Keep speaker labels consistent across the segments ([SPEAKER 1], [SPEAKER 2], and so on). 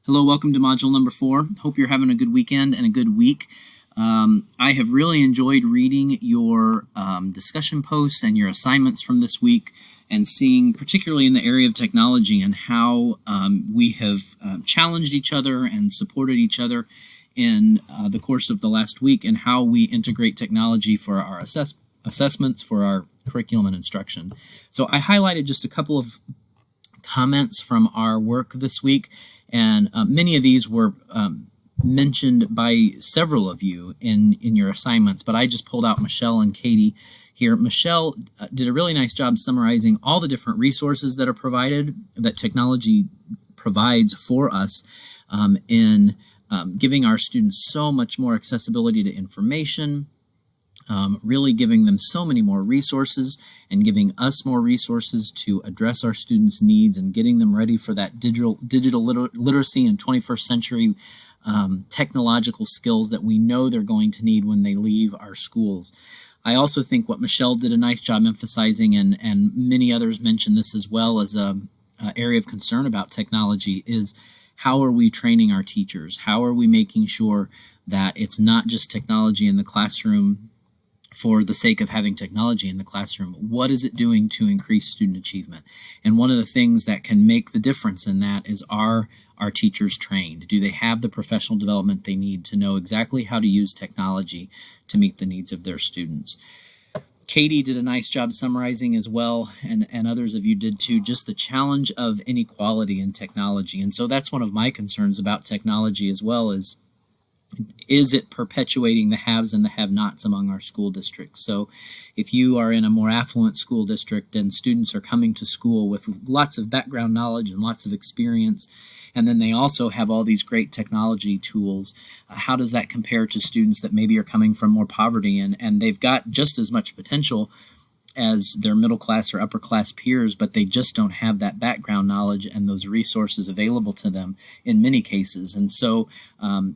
[SPEAKER 1] Hello, welcome to module number 4. Hope you're having a good weekend and a good week. I have really enjoyed reading your discussion posts and your assignments from this week and seeing, particularly in the area of technology, and how we have challenged each other and supported each other in the course of the last week, and how we integrate technology for our assessments, for our curriculum and instruction. So I highlighted just a couple of comments from our work this week, and many of these were mentioned by several of you in your assignments, but I just pulled out Michelle and Katie here. Michelle did a really nice job summarizing all the different resources that are provided, that technology provides for us in giving our students so much more accessibility to information, really giving them so many more resources and giving us more resources to address our students' needs and getting them ready for that digital literacy and 21st century technological skills that we know they're going to need when they leave our schools. I also think what Michelle did a nice job emphasizing, and many others mentioned this as well as an area of concern about technology, is how are we training our teachers? How are we making sure that it's not just technology in the classroom for the sake of having technology in the classroom? What is it doing to increase student achievement? And one of the things that can make the difference in that is, are our teachers trained? Do they have the professional development they need to know exactly how to use technology to meet the needs of their students? Katie did a nice job summarizing as well, and others of you did too, just the challenge of inequality in technology. And so that's one of my concerns about technology as well, is it perpetuating the haves and the have-nots among our school districts? So if you are in a more affluent school district and students are coming to school with lots of background knowledge and lots of experience, and then they also have all these great technology tools, how does that compare to students that maybe are coming from more poverty and they've got just as much potential as their middle class or upper class peers, but they just don't have that background knowledge and those resources available to them in many cases? And so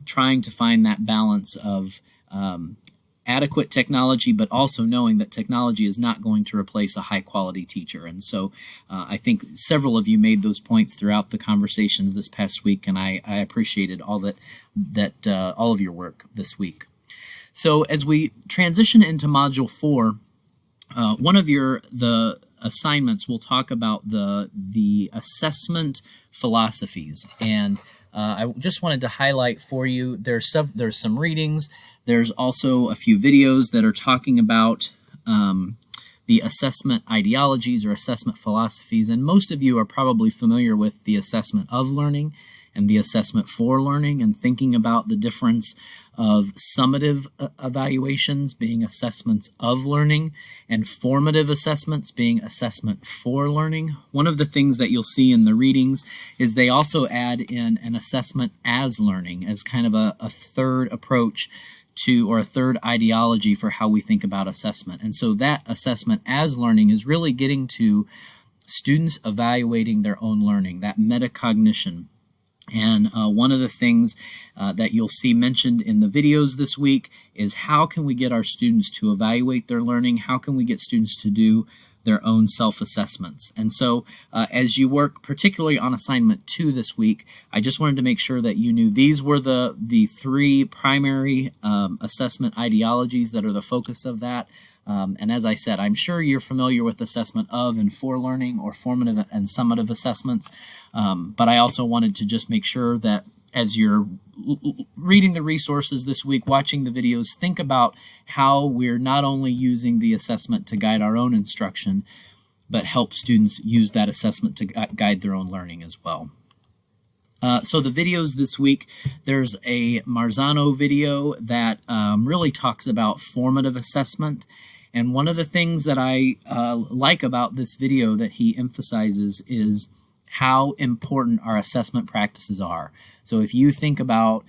[SPEAKER 1] trying to find that balance of adequate technology, but also knowing that technology is not going to replace a high quality teacher. And so I think several of you made those points throughout the conversations this past week, and I appreciated all all of your work this week. So as we transition into Module 4, one of the assignments will talk about the assessment philosophies, and I just wanted to highlight for you, there's some readings. There's also a few videos that are talking about the assessment ideologies or assessment philosophies, and most of you are probably familiar with the assessment of learning and the assessment for learning, and thinking about the difference of summative evaluations being assessments of learning and formative assessments being assessment for learning. One of the things that you'll see in the readings is they also add in an assessment as learning as kind of a third approach to, or a third ideology for how we think about assessment. And so that assessment as learning is really getting to students evaluating their own learning, that metacognition. And one of the things that you'll see mentioned in the videos this week is, how can we get our students to evaluate their learning? How can we get students to do their own self-assessments? And so as you work particularly on assignment 2 this week, I just wanted to make sure that you knew these were the 3 primary assessment ideologies that are the focus of that. And as I said, I'm sure you're familiar with assessment of and for learning, or formative and summative assessments, but I also wanted to just make sure that as you're reading the resources this week, watching the videos, think about how we're not only using the assessment to guide our own instruction, but help students use that assessment to guide their own learning as well. So the videos this week, there's a Marzano video that really talks about formative assessment. And one of the things that I like about this video that he emphasizes is how important our assessment practices are. So if you think about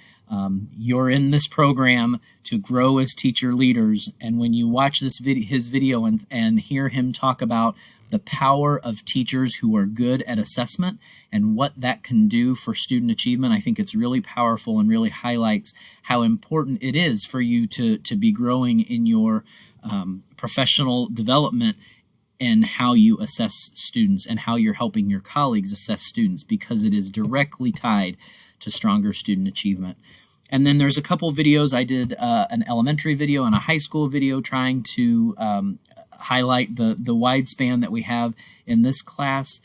[SPEAKER 1] you're in this program to grow as teacher leaders, and when you watch his video and hear him talk about the power of teachers who are good at assessment and what that can do for student achievement, I think it's really powerful and really highlights how important it is for you to be growing in your professional development and how you assess students and how you're helping your colleagues assess students, because it is directly tied to stronger student achievement. And then there's a couple videos. I did an elementary video and a high school video trying to highlight the wide span that we have in this class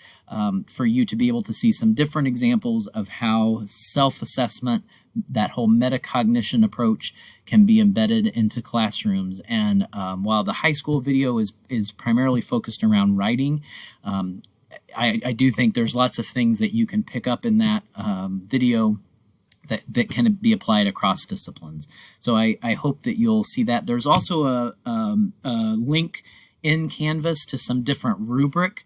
[SPEAKER 1] for you to be able to see some different examples of how self-assessment, that whole metacognition approach, can be embedded into classrooms. And while the high school video is primarily focused around writing, I do think there's lots of things that you can pick up in that video that can be applied across disciplines. So I hope that you'll see that. There's also a link in Canvas to some different rubric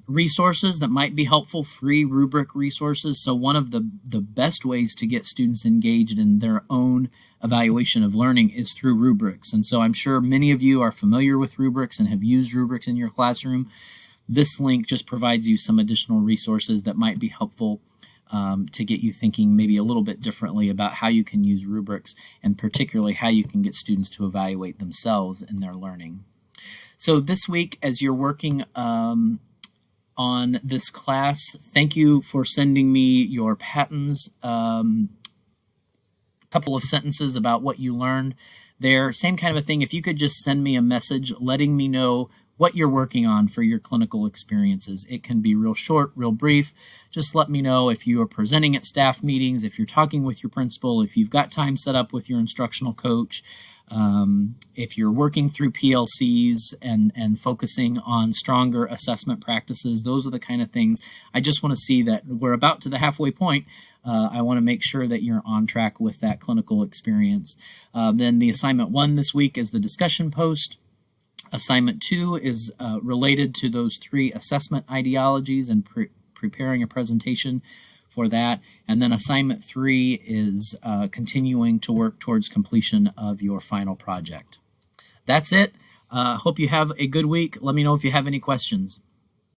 [SPEAKER 1] resources that might be helpful, free rubric resources. So one of the best ways to get students engaged in their own evaluation of learning is through rubrics. And so I'm sure many of you are familiar with rubrics and have used rubrics in your classroom. This link just provides you some additional resources that might be helpful to get you thinking maybe a little bit differently about how you can use rubrics, and particularly how you can get students to evaluate themselves in their learning. So this week, as you're working on this class, thank you for sending me your patterns, couple of sentences about what you learned there. Same kind of a thing. If you could just send me a message letting me know what you're working on for your clinical experiences. It can be real short, real brief. Just let me know if you are presenting at staff meetings, if you're talking with your principal, if you've got time set up with your instructional coach, if you're working through PLCs and focusing on stronger assessment practices. Those are the kind of things. I just want to see that we're about to the halfway point. I want to make sure that you're on track with that clinical experience. Then the assignment 1 this week is the discussion post. Assignment 2 is related to those 3 assessment ideologies and preparing a presentation for that. And then assignment 3 is continuing to work towards completion of your final project. That's it. Hope you have a good week. Let me know if you have any questions.